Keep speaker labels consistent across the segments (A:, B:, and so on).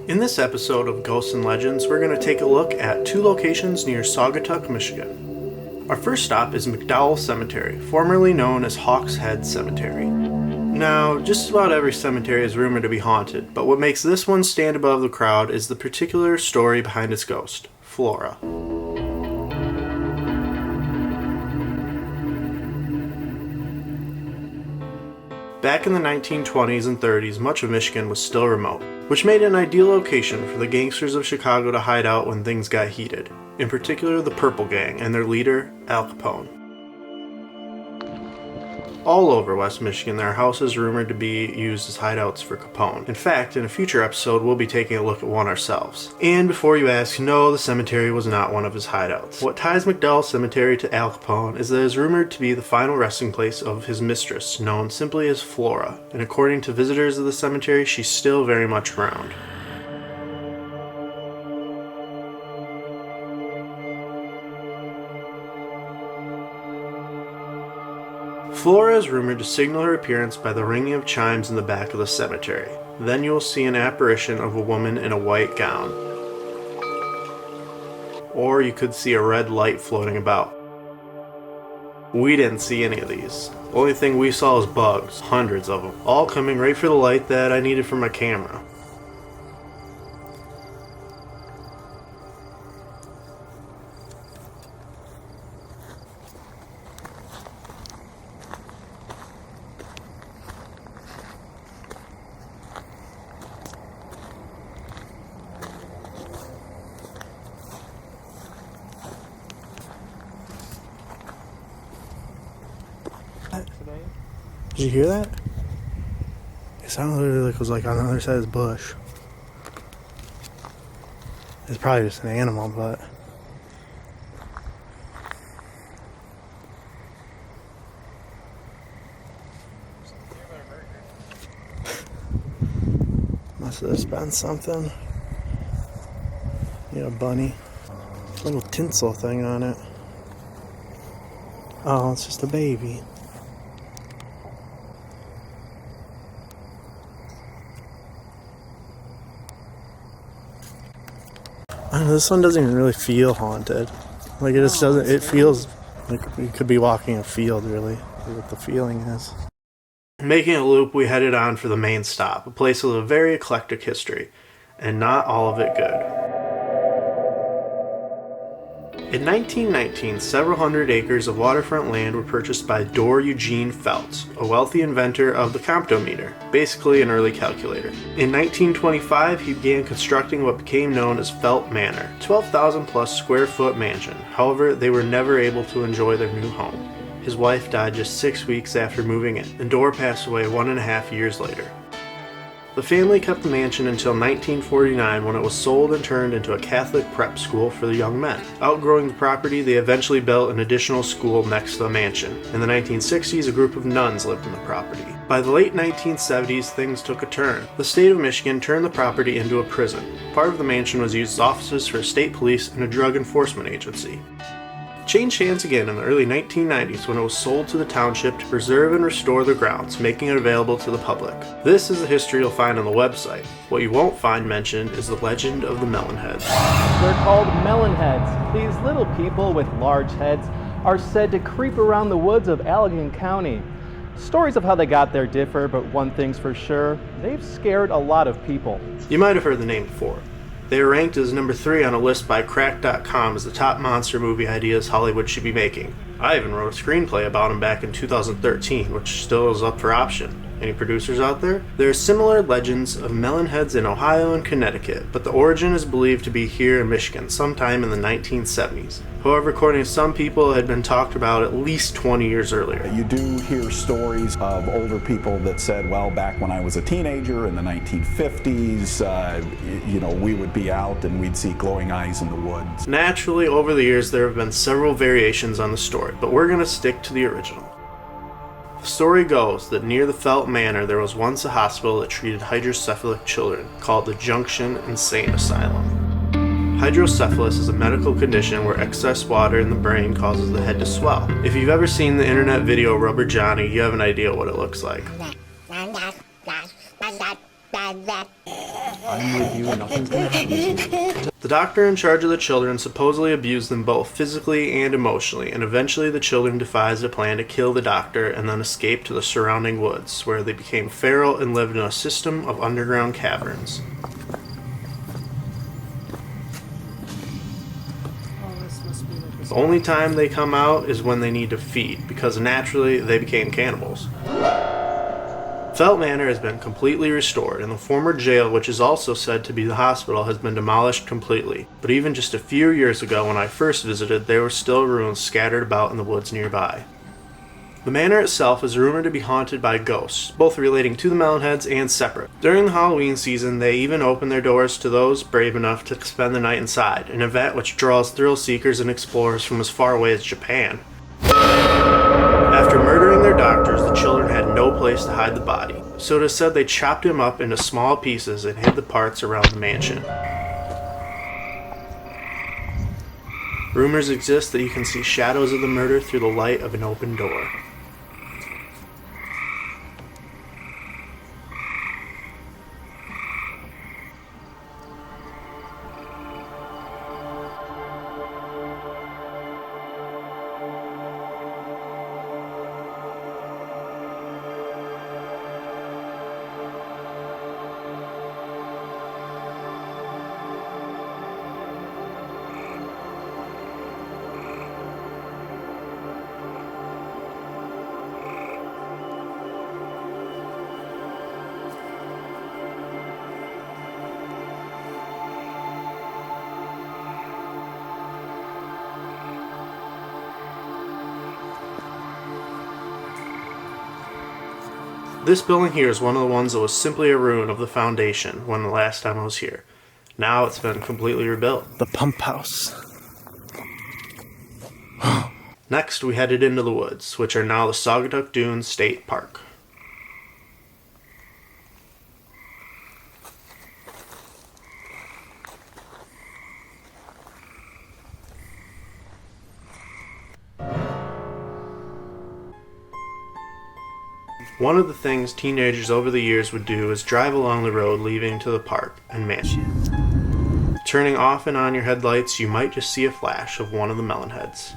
A: In this episode of Ghosts and Legends, we're going to take a look at two locations near Saugatuck, Michigan. Our first stop is Mcdowell Cemetery, formerly known as Hawks Head Cemetery. Now, just about every cemetery is rumored to be haunted, but what makes this one stand above the crowd is the particular story behind its ghost, Flora. Back in the 1920s and 30s, much of Michigan was still remote, which made it an ideal location for the gangsters of Chicago to hide out when things got heated, in particular the Purple Gang and their leader, Al Capone. All over West Michigan, there are houses rumored to be used as hideouts for Capone. In fact, in a future episode, we'll be taking a look at one ourselves. And before you ask, no, the cemetery was not one of his hideouts. What ties Mcdowell Cemetery to Al Capone is that it is rumored to be the final resting place of his mistress, known simply as Flora, and according to visitors of the cemetery, she's still very much around. Flora is rumored to signal her appearance by the ringing of chimes in the back of the cemetery. Then you will see an apparition of a woman in a white gown. Or you could see a red light floating about. We didn't see any of these. The only thing we saw was bugs, hundreds of them, all coming right for the light that I needed for my camera. Did you hear that? It sounded like it was like on the other side of this bush. It's probably just an animal, but... Must have just been something. You know, a bunny. Little tinsel thing on it. Oh, it's just a baby. I don't know, this one doesn't even really feel haunted. Like it just doesn't, it feels like we could be walking a field really, is what the feeling is. Making a loop, we headed on for the main stop, a place with a very eclectic history, and not all of it good. In 1919, several hundred acres of waterfront land were purchased by Dor Eugene Felt, a wealthy inventor of the comptometer, basically an early calculator. In 1925, he began constructing what became known as Felt Manor, 12,000 plus square foot mansion. However, they were never able to enjoy their new home. His wife died just 6 weeks after moving in, and Dor passed away 1.5 years later. The family kept the mansion until 1949 when it was sold and turned into a Catholic prep school for the young men. Outgrowing the property, they eventually built an additional school next to the mansion. In the 1960s, a group of nuns lived in the property. By the late 1970s, things took a turn. The state of Michigan turned the property into a prison. Part of the mansion was used as offices for state police and a drug enforcement agency. Changed hands again in the early 1990s when it was sold to the township to preserve and restore the grounds, making it available to the public. This is the history you'll find on the website. What you won't find mentioned is the legend of the Melonheads.
B: They're called Melonheads. These little people with large heads are said to creep around the woods of Allegan County. Stories of how they got there differ, but one thing's for sure, they've scared a lot of people.
A: You might have heard the name before. They are ranked as number 3 on a list by Crack.com as the top monster movie ideas Hollywood should be making. I even wrote a screenplay about them back in 2013, which still is up for option. Any producers out there? There are similar legends of Melonheads in Ohio and Connecticut, but the origin is believed to be here in Michigan sometime in the 1970s. However, according to some people, it had been talked about at least 20 years earlier.
C: You do hear stories of older people that said, well, back when I was a teenager in the 1950s, we would be out and we'd see glowing eyes in the woods.
A: Naturally, over the years, there have been several variations on the story, but we're going to stick to the original. The story goes that near the Felt Manor there was once a hospital that treated hydrocephalic children called the Junction Insane Asylum. Hydrocephalus is a medical condition where excess water in the brain causes the head to swell. If you've ever seen the internet video Rubber Johnny, you have an idea what it looks like.
B: I'm with you, nothing's gonna happen to you.
A: The doctor in charge of the children supposedly abused them both physically and emotionally, and eventually the children devised a plan to kill the doctor and then escape to the surrounding woods, where they became feral and lived in a system of underground caverns. The only time they come out is when they need to feed, because naturally they became cannibals. Felt Manor has been completely restored, and the former jail, which is also said to be the hospital, has been demolished completely. But even just a few years ago when I first visited, there were still ruins scattered about in the woods nearby. The manor itself is rumored to be haunted by ghosts, both relating to the Melonheads and separate. During the Halloween season, they even open their doors to those brave enough to spend the night inside, an event which draws thrill seekers and explorers from as far away as Japan. After murdering their doctors, the children had no place to hide the body, so it is said they chopped him up into small pieces and hid the parts around the mansion. Rumors exist that you can see shadows of the murder through the light of an open door. This building here is one of the ones that was simply a ruin of the foundation when the last time I was here. Now it's been completely rebuilt.
B: The pump house.
A: Next, we headed into the woods, which are now the Saugatuck Dunes State Park. One of the things teenagers over the years would do is drive along the road leading to the park and mansion. Turning off and on your headlights, you might just see a flash of one of the Melonheads.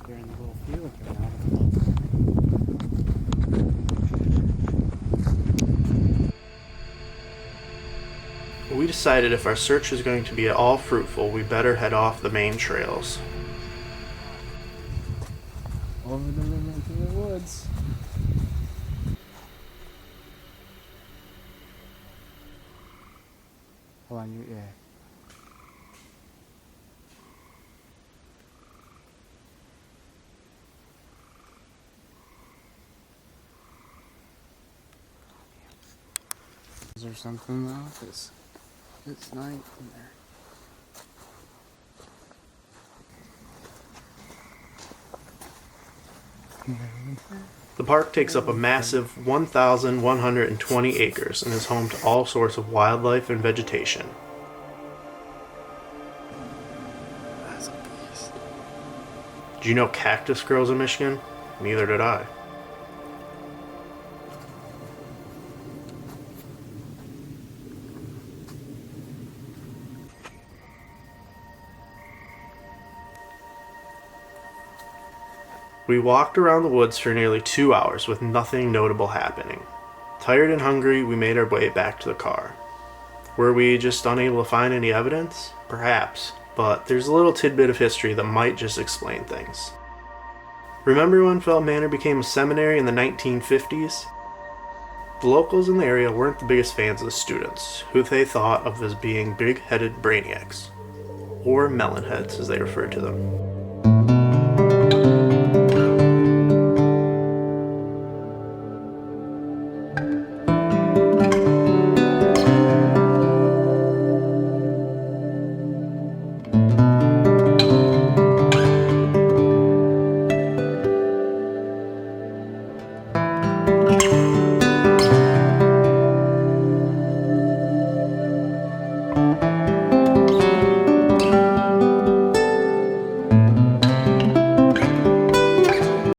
B: They're in the little field right now.
A: We decided if our search was going to be at all fruitful, we better head off the main trails.
B: Over the river into the woods. Hold on, yeah. Is there something in the office? It's night in there.
A: The park takes up a massive 1,120 acres and is home to all sorts of wildlife and vegetation.
B: That's a beast.
A: Do you know cactus grows in Michigan? Neither did I. We walked around the woods for nearly 2 hours with nothing notable happening. Tired and hungry, we made our way back to the car. Were we just unable to find any evidence? Perhaps, but there's a little tidbit of history that might just explain things. Remember when Felt Manor became a seminary in the 1950s? The locals in the area weren't the biggest fans of the students, who they thought of as being big-headed brainiacs, or Melonheads as they referred to them.